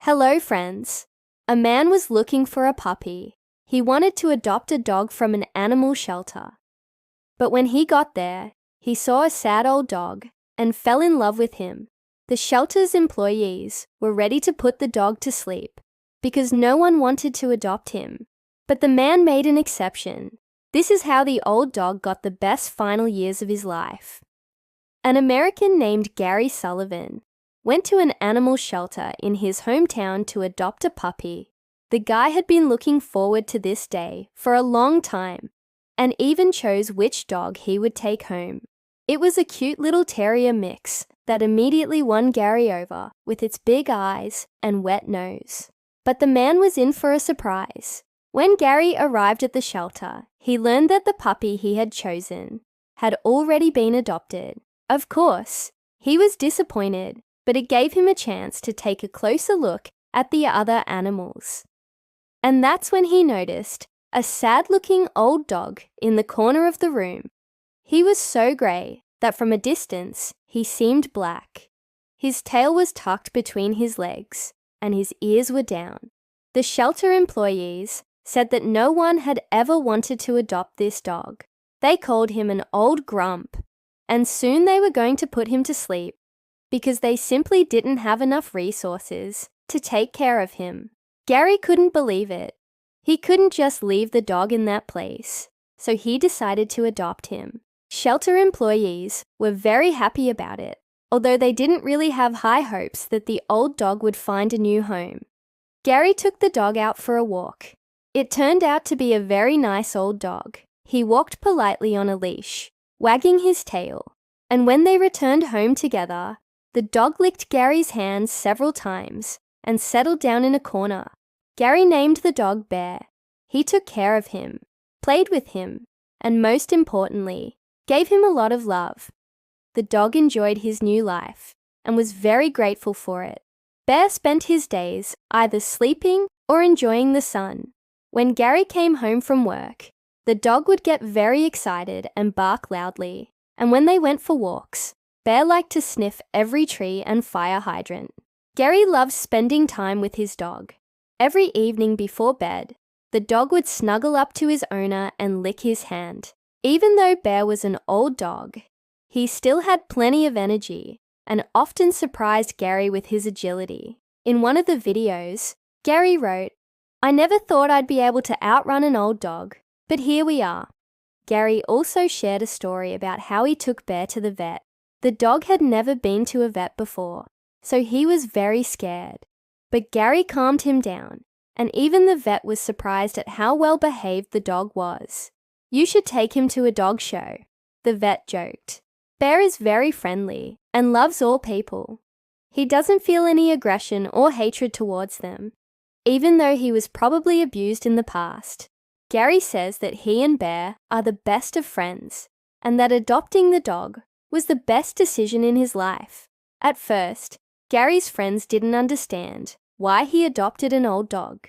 Hello, friends. A man was looking for a puppy. He wanted to adopt a dog from an animal shelter. But when he got there, he saw a sad old dog and fell in love with him. The shelter's employees were ready to put the dog to sleep because no one wanted to adopt him. But the man made an exception. This is how the old dog got the best final years of his life. An American named Gary Sullivan went to an animal shelter in his hometown to adopt a puppy. The guy had been looking forward to this day for a long time and even chose which dog he would take home. It was a cute little terrier mix that immediately won Gary over with its big eyes and wet nose. But the man was in for a surprise. When Gary arrived at the shelter, he learned that the puppy he had chosen had already been adopted. Of course, he was disappointed, but it gave him a chance to take a closer look at the other animals. And that's when he noticed a sad-looking old dog in the corner of the room. He was so grey that from a distance he seemed black. His tail was tucked between his legs and his ears were down. The shelter employees said that no one had ever wanted to adopt this dog. They called him an old grump, and soon they were going to put him to sleep because they simply didn't have enough resources to take care of him. Gary couldn't believe it. He couldn't just leave the dog in that place, so he decided to adopt him. Shelter employees were very happy about it, although they didn't really have high hopes that the old dog would find a new home. Gary took the dog out for a walk. It turned out to be a very nice old dog. He walked politely on a leash, wagging his tail, and when they returned home together, the dog licked Gary's hands several times and settled down in a corner. Gary named the dog Bear. He took care of him, played with him, and most importantly, gave him a lot of love. The dog enjoyed his new life and was very grateful for it. Bear spent his days either sleeping or enjoying the sun. When Gary came home from work, the dog would get very excited and bark loudly, and when they went for walks, Bear liked to sniff every tree and fire hydrant. Gary loved spending time with his dog. Every evening before bed, the dog would snuggle up to his owner and lick his hand. Even though Bear was an old dog, he still had plenty of energy and often surprised Gary with his agility. In one of the videos, Gary wrote, "I never thought I'd be able to outrun an old dog, but here we are." Gary also shared a story about how he took Bear to the vet. The dog had never been to a vet before, so he was very scared. But Gary calmed him down, and even the vet was surprised at how well behaved the dog was. "You should take him to a dog show," the vet joked. Bear is very friendly and loves all people. He doesn't feel any aggression or hatred towards them, even though he was probably abused in the past. Gary says that he and Bear are the best of friends, and that adopting the dog was the best decision in his life. At first, Gary's friends didn't understand why he adopted an old dog,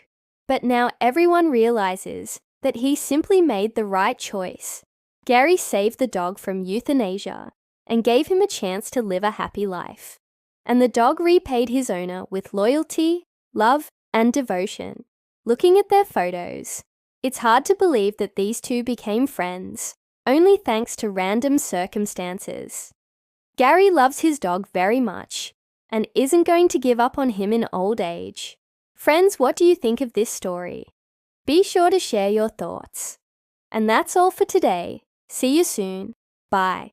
but now everyone realizes that he simply made the right choice. Gary saved the dog from euthanasia and gave him a chance to live a happy life. And the dog repaid his owner with loyalty, love, and devotion. Looking at their photos, it's hard to believe that these two became friends, only thanks to random circumstances. Gary loves his dog very much and isn't going to give up on him in old age. Friends, what do you think of this story? Be sure to share your thoughts. And that's all for today. See you soon. Bye.